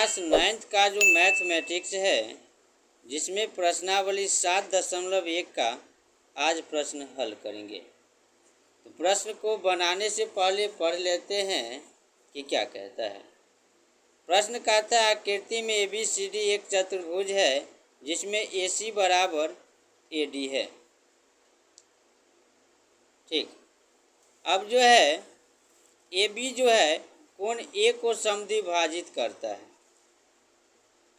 Class 9th का जो mathematics है, जिसमें प्रश्नावली 7.1 का आज प्रश्न हल करेंगे। तो प्रश्न को बनाने से पहले पढ़ लेते हैं कि क्या कहता है। प्रश्न कहता है आकृति में ABCD एक चतुर्भुज है जिसमें AC बराबर AD है। ठीक, अब जो है AB जो है कोण A को समद्विभाजित करता है।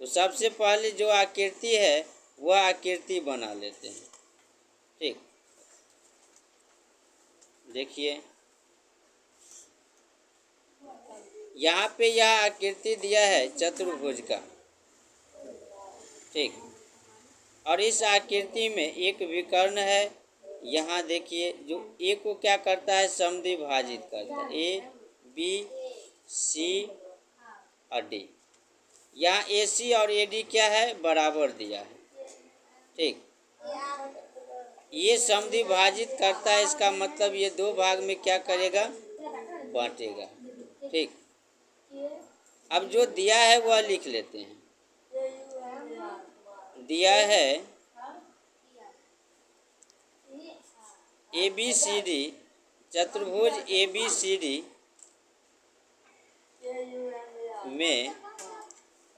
तो सबसे पहले जो आकृति है वह आकृति बना लेते हैं। ठीक, देखिए यहाँ पे यह आकृति दिया है चतुर्भुज का। ठीक, और इस आकृति में एक विकर्ण है। यहाँ देखिए जो A को क्या करता है, समद्विभाजित करता है, A B C और D। यहाँ AC और AD क्या है, बराबर दिया है। ठीक, ये समद्विभाजित करता है, इसका मतलब ये दो भाग में क्या करेगा, बांटेगा। ठीक, अब जो दिया है वह लिख लेते हैं। दिया है ABCD, चतुर्भुज ABCD में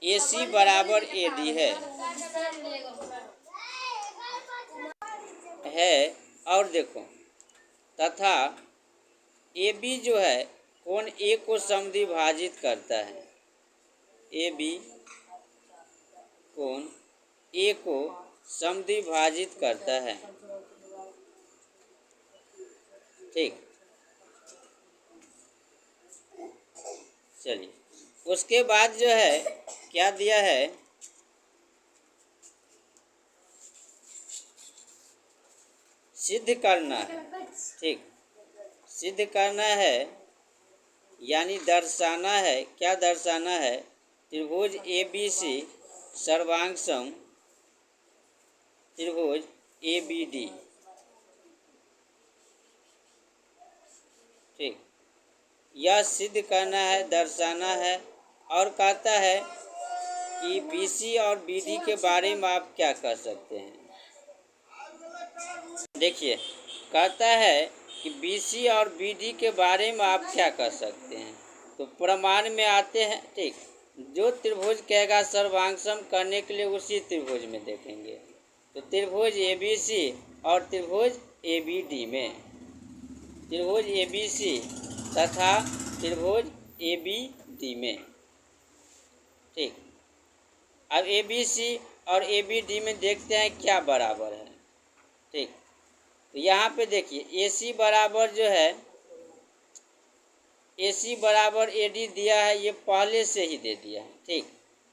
AC बराबर AD है और देखो तथा AB जो है कोण A को समद्विभाजित करता है। AB कोण A को समद्विभाजित करता है। ठीक, चलिए उसके बाद जो है क्या दिया है, सिद्ध करना है। ठीक, सिद्ध करना है यानी दर्शाना है। क्या दर्शाना है, त्रिभुज ABC सर्वांगसम त्रिभुज ABD। ठीक, यह सिद्ध करना है, दर्शाना है। और कहता है कि BC और BD के बारे में आप क्या कर सकते हैं। देखिए कहता है कि BC और BD के बारे में आप क्या कर सकते हैं। तो प्रमाण में आते हैं। ठीक, जो त्रिभुज कहेगा सर्वांगसम करने के लिए उसी त्रिभुज में देखेंगे। तो त्रिभुज ABC और त्रिभुज ABD में, त्रिभुज ABC तथा त्रिभुज ABD में। ठीक, अब ABC और ABD में देखते हैं क्या बराबर है। ठीक, तो यहाँ पे देखिए AC बराबर जो है, AC बराबर AD दिया है, ये पहले से ही दे दिया है। ठीक,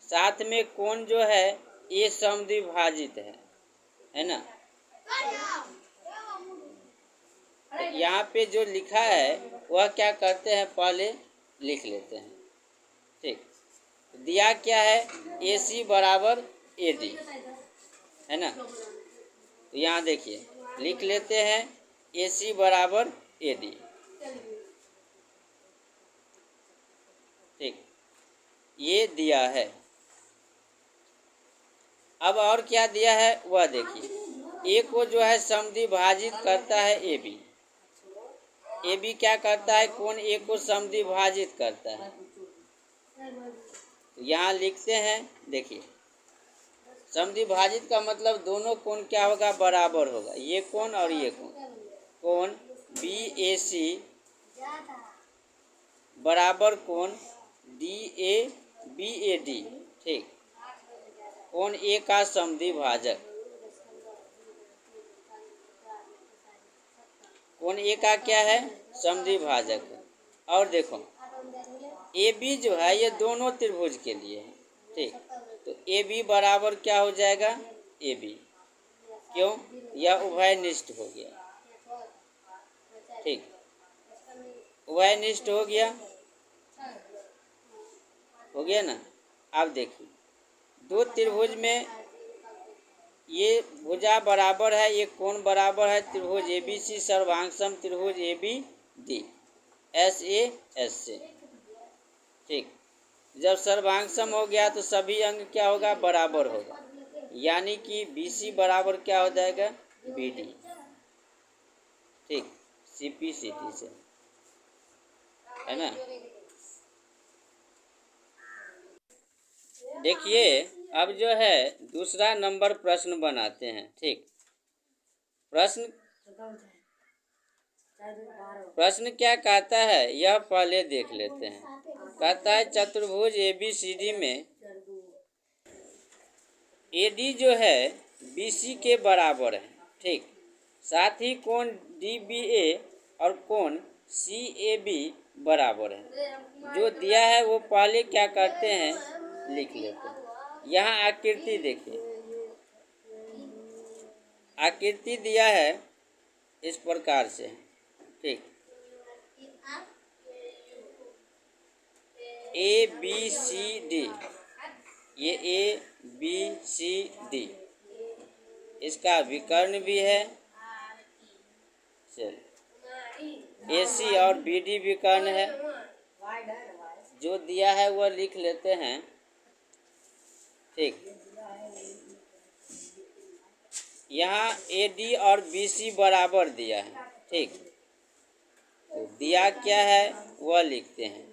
साथ में कोण जो है A समद्विभाजित है ना। तो यहाँ पे जो लिखा है वह क्या करते हैं, पहले लिख लेते हैं। ठीक, दिया क्या है, AC बराबर AD है ना। तो यहाँ देखिए लिख लेते हैं AC बराबर AD। ठीक, ये दिया है। अब और क्या दिया है वह देखिए। A को जो है समद्विभाजित करता है AB। AB क्या करता है, कोण A को समद्विभाजित करता है। तो यहाँ लिखते हैं, देखिए समद्विभाजित का मतलब दोनों कोण क्या होगा, बराबर होगा। ये कोण और ये कोण BAC बराबर कोण BAD। ठीक, कोण A का समद्विभाजक, कोण A का क्या है, समद्विभाजक। और देखो AB जो है ये दोनों त्रिभुज के लिए है। ठीक, तो AB बराबर क्या हो जाएगा, AB। क्यों, यह उभयनिष्ठ हो गया। ठीक, उभयनिष्ठ हो गया ना। अब देखिए दो त्रिभुज में ये भुजा बराबर है, ये कोण बराबर है। त्रिभुज ABC सर्वांगसम त्रिभुज ABD SA से। ठीक, जब सर्वांग हो गया तो सभी अंग क्या होगा, बराबर होगा, यानी कि BC बराबर क्या हो जाएगा, BD। ठीक, CP/CT से, है ना। देखिए अब जो है दूसरा नंबर प्रश्न बनाते हैं। ठीक, प्रश्न प्रश्न क्या कहता है यह पहले देख लेते हैं। कहता है चतुर्भुज ABCD में AD जो है BC के बराबर है। ठीक, साथ ही कोण DBA और कोण CAB बराबर है। जो दिया है वो पहले क्या करते हैं, लिख लेते हैं। यहाँ आकृति देखिए, आकृति दिया है इस प्रकार से। ठीक, ABCD, ये ABCD, इसका विकर्ण भी है। चलिए AC और BD विकर्ण है। जो दिया है वह लिख लेते हैं। ठीक, यहाँ AD और BC बराबर दिया है। ठीक, तो दिया क्या है वह लिखते हैं।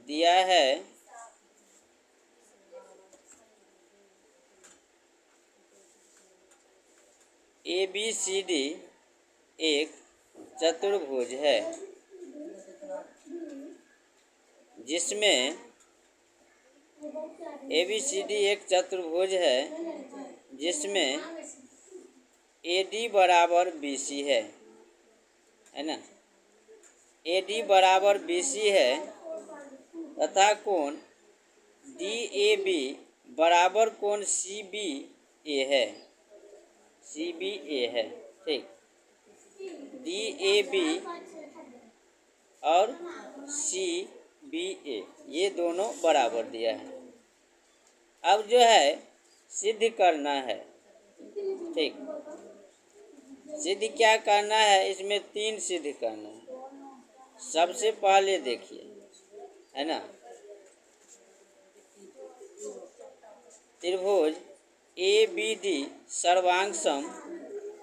दिया है ABCD एक चतुर्भुज है जिसमें ABCD एक चतुर्भुज है जिसमें AD बराबर BC है ना। AD बराबर BC है तथा कोण DAB बराबर कोण CBA है। CBA है। ठीक, DAB और CBA ये दोनों बराबर दिया है। अब जो है सिद्ध करना है। ठीक, सिद्ध क्या करना है, इसमें 3 सिद्ध करना है। सबसे पहले देखिए, है ना, त्रिभुज ABD सर्वांग सम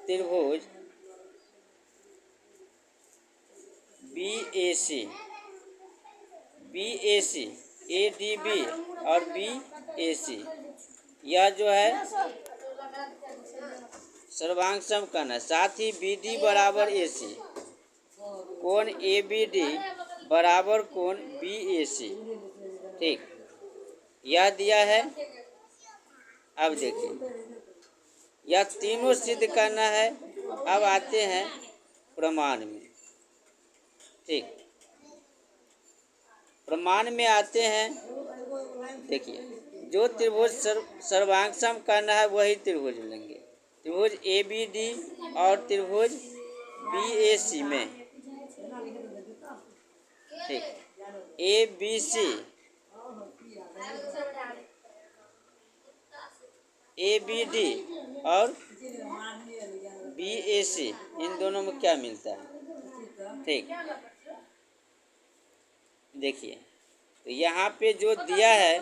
त्रिभुज BAC ADB और BAC यह जो है सर्वांग सम करना है। साथ ही BD बराबर AC कोण ABD बराबर कोण BAC। ठीक, यह दिया है। अब देखिए यह तीनों सिद्ध करना है। अब आते हैं प्रमाण में। ठीक, प्रमाण में आते हैं। देखिए जो त्रिभुज सर्वांग सम करना है वही त्रिभुज लेंगे। त्रिभुज ABD और त्रिभुज BAC में। ठीक, ABC ABD और BAC इन दोनों में क्या मिलता है। ठीक, देखिए तो यहाँ पे जो दिया है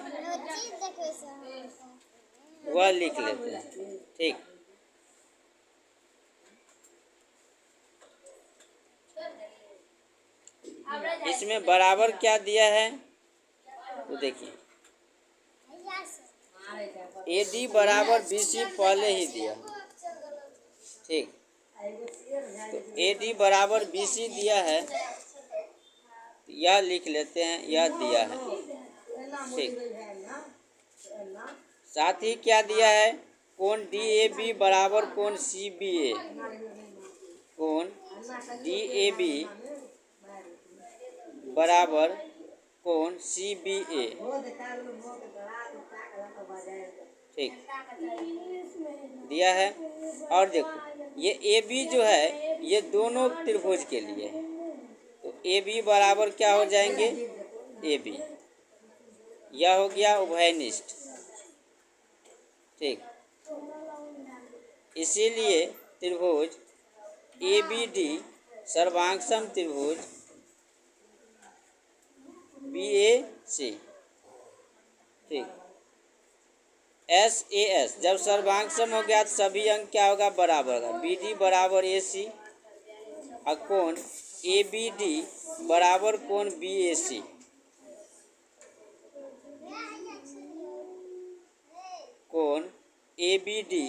वह लिख लेते हैं। ठीक, इसमें बराबर क्या दिया है तो देखिए AD बराबर BC पहले ही दिया। ठीक, तो AD बराबर BC दिया है, यह लिख लेते हैं, यह दिया है। ठीक, साथ ही क्या दिया है, कोण DAB बराबर कोण CBA, कोण DAB बराबर कोण CBA। ठीक, दिया है। और देखो ये AB जो है ये दोनों त्रिभुज के लिए है, तो AB बराबर क्या हो जाएंगे, AB, यह हो गया उभयनिष्ठ। ठीक, इसीलिए त्रिभुज ABD सर्वांग सम त्रिभुज BAC ठीक। SAS जब सर्वांग सम हो गया तो सभी अंक क्या होगा, बराबर होगा। BD बराबर AC और कोण ABD बराबर कोण BAC। कोण ABD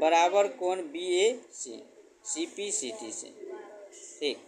बराबर कोण BAC CPCT से, ठीक।